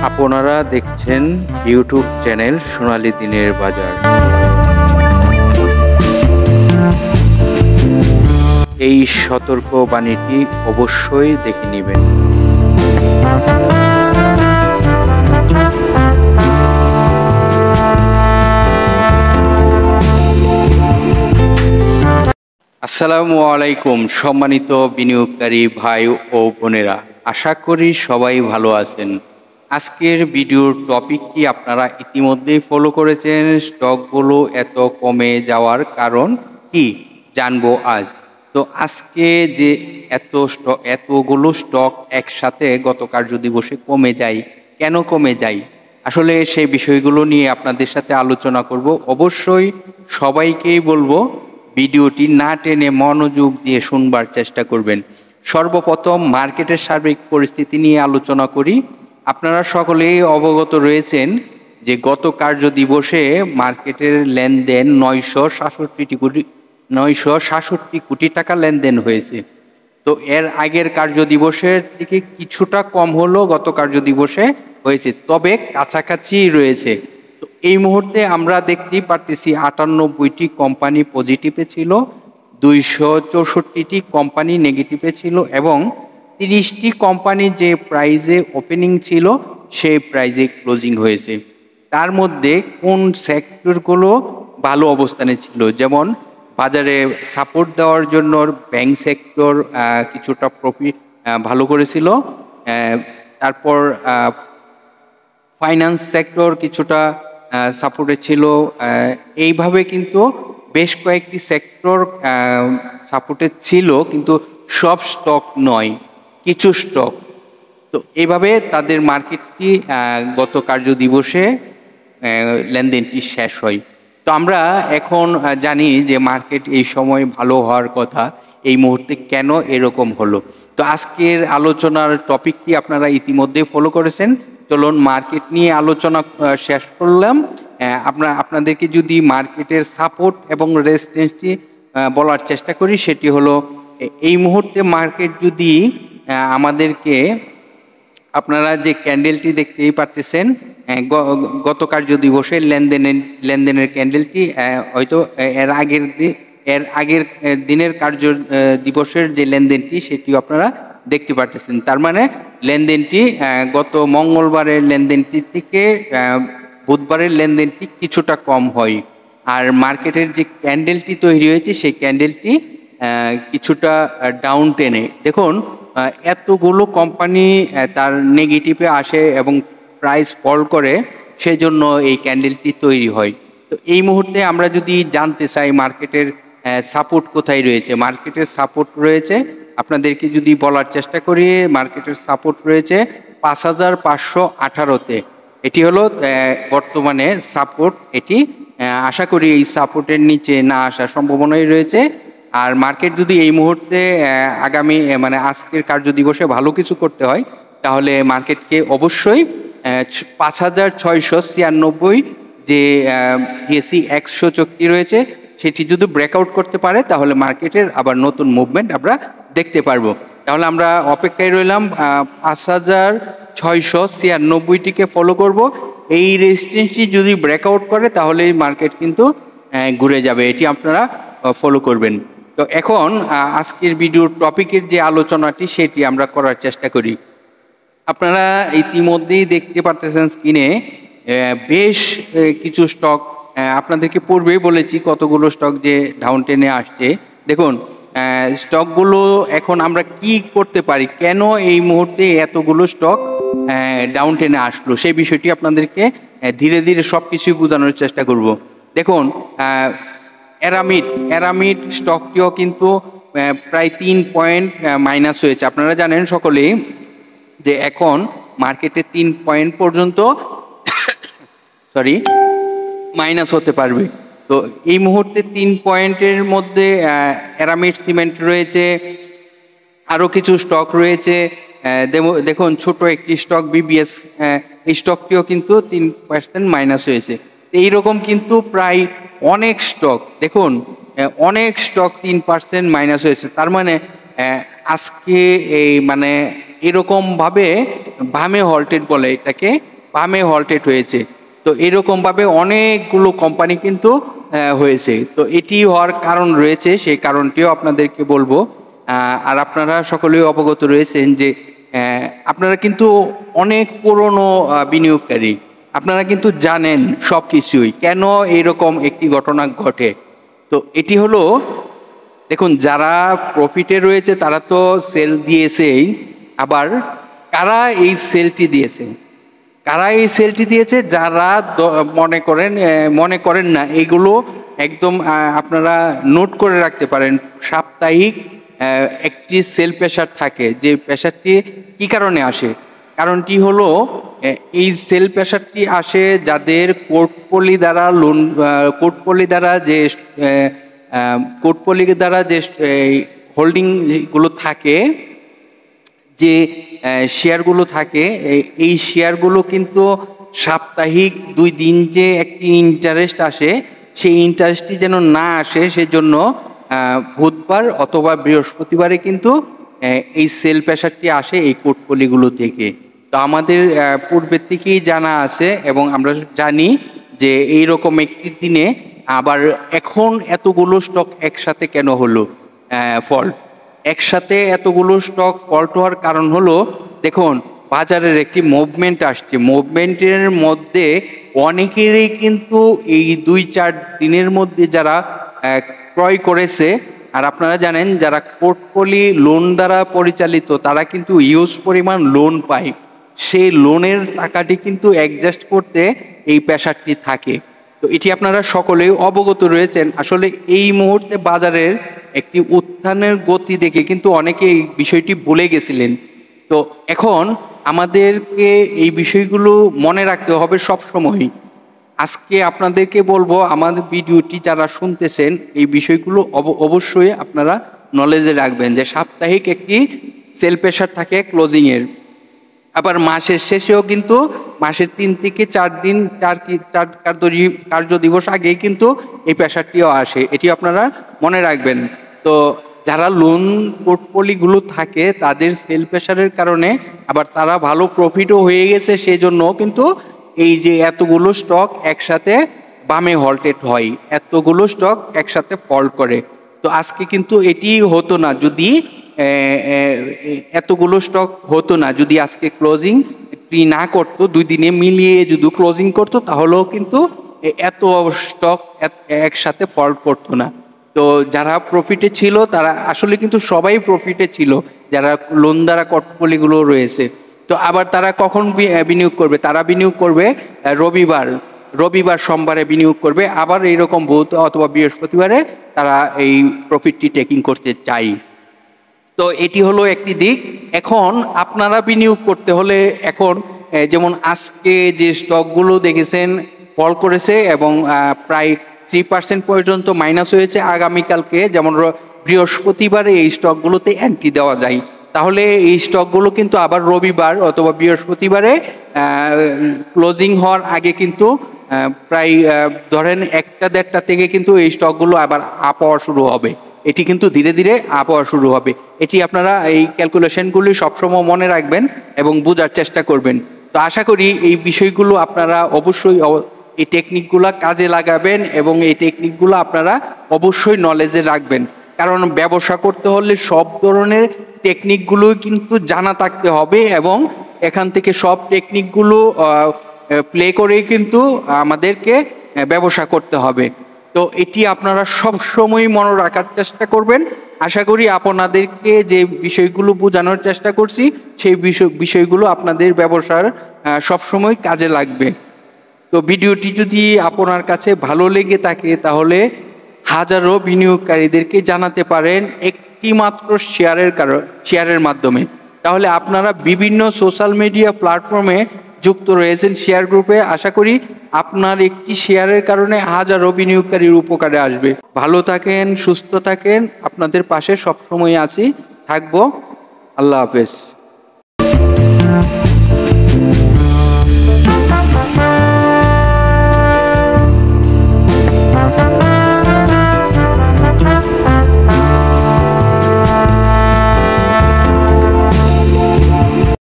আপনারা দেখছেন YouTube channel সোনালী দিনের বাজার। এই সতর্ক বাণীটি অবশ্যই দেখে নেবেন। আসসালামু আলাইকুম সম্মানিত বিনিয়োগকারী ভাই ও বোনেরা, আশা করি সবাই ভালো আছেন। আজকের ভিডিওর টপিকটি আপনারা ইতিমধ্যেই ফলো করেছেন। স্টকগুলো এত কমে যাওয়ার কারণ কি জানবো আজ। তো আজকে যে এতগুলো স্টক একসাথে গত কার্যদিবসে কমে যায়, কেন কমে যায়, আসলে সেই বিষয়গুলো নিয়ে আপনাদের সাথে আলোচনা করব। অবশ্যই সবাইকেই বলবো ভিডিওটি না টেনে মনোযোগ দিয়ে শুনবার চেষ্টা করবেন। সর্বপ্রথম মার্কেটের সার্বিক পরিস্থিতি নিয়ে আলোচনা করি। আপনারা সকলেই অবগত রয়েছেন যে গত কার্যদিবসে মার্কেটের লেনদেন 967 কোটি টাকা লেনদেন হয়েছে। তো এর আগের কার্যদিবসের থেকে কিছুটা কম হলো গত কার্যদিবসে হয়েছে, তবে কাছাকাছি রয়েছে। তো এই মুহূর্তে আমরা দেখতেই পারতেছি 98টি কোম্পানি পজিটিভে ছিল, 264টি কোম্পানি নেগেটিভে ছিল এবং 30টি কোম্পানি যে প্রাইজে ওপেনিং ছিল সেই প্রাইজে ক্লোজিং হয়েছে। তার মধ্যে কোন সেক্টরগুলো ভালো অবস্থানে ছিল, যেমন বাজারে সাপোর্ট দেওয়ার জন্য ব্যাংক সেক্টর কিছুটা প্রফিট ভালো করেছিল, তারপর ফাইন্যান্স সেক্টর কিছুটা সাপোর্টে ছিল। এইভাবে কিন্তু বেশ কয়েকটি সেক্টর সাপোর্টে ছিল, কিন্তু সব স্টক নয়, কিছু স্টক। তো এইভাবে তাদের মার্কেটটি গত কার্যদিবসে লেনদেনটি শেষ হয়। তো আমরা এখন জানি যে মার্কেট এই সময় ভালো হওয়ার কথা, এই মুহূর্তে কেন এরকম হলো। তো আজকের আলোচনার টপিকটি আপনারা ইতিমধ্যে ফলো করেছেন। চলুন মার্কেট নিয়ে আলোচনা শেষ করলাম। আপনাদেরকে যদি মার্কেটের সাপোর্ট এবং রেজিস্ট্যান্সটি বলার চেষ্টা করি, সেটি হলো এই মুহূর্তে মার্কেট যদি আমাদেরকে, আপনারা যে ক্যান্ডেলটি দেখতেই পারতেছেন গত কার্যদিবসের লেনদেনের ক্যান্ডেলটি, হয়তো এর আগের দিনের কার্য দিবসের যে লেনদেনটি সেটিও আপনারা দেখতে পারতেছেন। তার মানে লেনদেনটি গত মঙ্গলবারের লেনদেনটি থেকে বুধবারের লেনদেনটি কিছুটা কম হয়। আর মার্কেটের যে ক্যান্ডেলটি তৈরি হয়েছে সেই ক্যান্ডেলটি কিছুটা ডাউন টেনে, দেখুন এতগুলো কোম্পানি তার নেগেটিভে আসে এবং প্রাইস ফল করে, সেই জন্য এই ক্যান্ডেলটি তৈরি হয়। তো এই মুহূর্তে আমরা যদি জানতে চাই মার্কেটের সাপোর্ট কোথায় রয়েছে, মার্কেটের সাপোর্ট রয়েছে, আপনাদেরকে যদি বলার চেষ্টা করি, মার্কেটের সাপোর্ট রয়েছে 5518-তে। এটি হলো বর্তমানে সাপোর্ট। এটি আশা করি এই সাপোর্টের নিচে না আসার সম্ভাবনাই রয়েছে। আর মার্কেট যদি এই মুহূর্তে আগামী মানে আজকের কার্যদিবসে ভালো কিছু করতে হয়, তাহলে মার্কেটকে অবশ্যই 5696 যে ডিএসই 100 চুক্তি রয়েছে সেটি যদি ব্রেকআউট করতে পারে, তাহলে মার্কেটের আবার নতুন মুভমেন্ট আমরা দেখতে পারবো। তাহলে আমরা অপেক্ষায় রইলাম, 5696টিকে ফলো করব। এই রেজিস্ট্যান্সটি যদি ব্রেকআউট করে তাহলে মার্কেট কিন্তু ঘুরে যাবে, এটি আপনারা ফলো করবেন। তো এখন আজকের ভিডিওর টপিকের যে আলোচনাটি সেটি আমরা করার চেষ্টা করি। আপনারা ইতিমধ্যেই দেখতে পারতেছেন স্ক্রিনে বেশ কিছু স্টক, আপনাদেরকে পূর্বেই বলেছি কতগুলো স্টক যে ডাউন টেনে আসছে। দেখুন স্টকগুলো এখন আমরা কি করতে পারি, কেন এই মুহূর্তে এতগুলো স্টক ডাউন টেনে আসলো, সেই বিষয়টি আপনাদেরকে ধীরে ধীরে সব কিছুই বোঝানোর চেষ্টা করব। দেখুন অ্যারামিড স্টকটিও কিন্তু প্রায় 3 পয়েন্ট মাইনাস হয়েছে। আপনারা জানেন সকলেই যে এখন মার্কেটে 3 পয়েন্ট পর্যন্ত মাইনাস হতে পারবে। তো এই মুহূর্তে 3 পয়েন্টের মধ্যে অ্যারামিড সিমেন্ট রয়েছে, আরও কিছু স্টক রয়েছে। দেখুন ছোট একটি স্টক বিবিএস, এই স্টকটিও কিন্তু 3% মাইনাস হয়েছে। এইরকম কিন্তু প্রায় অনেক স্টক, দেখুন অনেক স্টক 3% মাইনাস হয়েছে। তার মানে আজকে এই মানে এরকমভাবে বামে হল্টেড বলে এটাকে, বামে হল্টেড হয়েছে। তো এরকমভাবে অনেকগুলো কোম্পানি কিন্তু হয়েছে। তো এটি হওয়ার কারণ রয়েছে, সেই কারণটিও আপনাদেরকে বলবো। আর আপনারা সকলেই অবগত রয়েছেন যে আপনারা কিন্তু অনেক পুরনো বিনিয়োগকারী, আপনারা কিন্তু জানেন সব কিছুই কেন এইরকম একটি ঘটনা ঘটে। তো এটি হলো, দেখুন যারা প্রফিটে রয়েছে তারা তো সেল দিয়েছেই, আবার কারা এই সেলটি দিয়েছে, কারা এই সেলটি দিয়েছে, যারা মনে করেন না এইগুলো একদম আপনারা নোট করে রাখতে পারেন। সাপ্তাহিক একটি সেল প্রেশার থাকে, যে প্রেশারটি কি কারণে আসে, কারণটি হলো এই সেল প্রেশারটি আসে যাদের পোর্টফোলি দ্বারা হোল্ডিংগুলো থাকে, যে শেয়ারগুলো থাকে, এই শেয়ারগুলো কিন্তু সাপ্তাহিক 2 দিন যে একটি ইন্টারেস্ট আসে, সেই ইন্টারেস্টটি যেন না আসে সেজন্য বুধবার অথবা বৃহস্পতিবারে কিন্তু এই সেল প্রেশারটি আসে এই পোর্টফোলিওগুলো থেকে। তো আমাদের পূর্বের থেকেই জানা আছে এবং আমরা জানি যে এইরকম একটি দিনে আবার এখন এতগুলো স্টক একসাথে কেন হলো ফল্ট। একসাথে এতগুলো স্টক ফল্ট হওয়ার কারণ হলো, দেখুন বাজারের একটি মুভমেন্ট আসছে, মুভমেন্টের মধ্যে অনেকেরই কিন্তু এই 2-4 দিনের মধ্যে যারা ক্রয় করেছে, আর আপনারা জানেন যারা পোর্টফোলি লোন দ্বারা পরিচালিত তারা কিন্তু হিউজ পরিমাণ লোন পায়, সেই লোনের টাকাটি কিন্তু অ্যাডজাস্ট করতে এই প্রেশারটি থাকে। তো এটি আপনারা সকলেই অবগত রয়েছেন। আসলে এই মুহূর্তে বাজারের একটি উত্থানের গতি দেখে কিন্তু অনেকে এই বিষয়টি ভুলে গেছিলেন। তো এখন আমাদেরকে এই বিষয়গুলো মনে রাখতে হবে সব সময়। আজকে আপনাদেরকে বলবো, আমাদের ভিডিওটি যারা শুনতেছেন এই বিষয়গুলো অবশ্যই আপনারা নলেজে রাখবেন, যে সাপ্তাহিক একটি সেল প্রেশার থাকে ক্লোজিংয়ের, আবার মাসের শেষেও কিন্তু মাসের 3 থেকে 4 দিন 4 কার্য দিবস আগেই কিন্তু এই প্রেশারটিও আসে, এটি আপনারা মনে রাখবেন। তো যারা লোন পোর্টফোলিওগুলো থাকে তাদের সেল প্রেশারের কারণে আবার তারা ভালো প্রফিটও হয়ে গেছে, সেই জন্য কিন্তু এই যে এতগুলো স্টক একসাথে বামে হল্টেড হয়, এতগুলো স্টক একসাথে ফল্ট করে। তো আজকে কিন্তু এটি হতো না যদি এতগুলো স্টক হতো না, যদি আজকে ক্লোজিং না করতো, 2 দিনে মিলিয়ে যদি ক্লোজিং করতো তাহলেও কিন্তু এত স্টক একসাথে ফল্ট করতো না। তো যারা প্রফিটে ছিল তারা আসলে কিন্তু সবাই প্রফিটে ছিল, যারা লোন দ্বারা পোর্টফোলিওগুলো রয়েছে। তো আবার তারা কখন বিনিয়োগ করবে, তারা বিনিয়োগ করবে রবিবার সোমবারে বিনিয়োগ করবে, আবার এইরকম বুধ অথবা বৃহস্পতিবারে তারা এই প্রফিটটি টেকিং করতে চায়। তো এটি হলো একটি দিক। এখন আপনারা বিনিয়োগ করতে হলে এখন যেমন আজকে যে স্টকগুলো দেখেছেন ফল করেছে এবং প্রায় 3% পর্যন্ত মাইনাস হয়েছে, আগামীকালকে যেমন বৃহস্পতিবারে এই স্টকগুলোতে এন্ট্রি দেওয়া যায়, তাহলে এই স্টকগুলো কিন্তু আবার রবিবার অথবা বৃহস্পতিবারে ক্লোজিং হওয়ার আগে কিন্তু প্রায় ধরেন 1টা-1.5টা থেকে কিন্তু এই স্টকগুলো আবার আপ হওয়া শুরু হবে, এটি কিন্তু ধীরে ধীরে আপ হওয়া শুরু হবে। এটি আপনারা এই ক্যালকুলেশনগুলি সবসময় মনে রাখবেন এবং বোঝার চেষ্টা করবেন। তো আশা করি এই বিষয়গুলো আপনারা অবশ্যই এই টেকনিকগুলো কাজে লাগাবেন এবং এই টেকনিকগুলো আপনারা অবশ্যই নলেজে রাখবেন, কারণ ব্যবসা করতে হলে সব ধরনের টেকনিকগুলোই কিন্তু জানা থাকতে হবে এবং এখান থেকে সব টেকনিকগুলো প্লে করেই কিন্তু আমাদেরকে ব্যবসা করতে হবে। তো এটি আপনারা সব সময় মনে রাখার চেষ্টা করবেন। আশা করি আপনাদেরকে যে বিষয়গুলো বোঝানোর চেষ্টা করছি সেই বিষয়গুলো আপনাদের ব্যবসার সবসময় কাজে লাগবে। তো ভিডিওটি যদি আপনার কাছে ভালো লেগে থাকে তাহলে হাজারো বিনিয়োগকারীদেরকে জানাতে পারেন একটি মাত্র শেয়ারের মাধ্যমে। তাহলে আপনারা বিভিন্ন সোশ্যাল মিডিয়া প্ল্যাটফর্মে যুক্ত রয়েছেন, শেয়ার গ্রুপে। আশা করি আপনার একটি শেয়ারের কারণে হাজারো বিনিয়োগকারীর উপকারে আসবে। ভালো থাকেন, সুস্থ থাকেন, আপনাদের পাশে সবসময় থাকবো। আল্লাহ হাফেজ।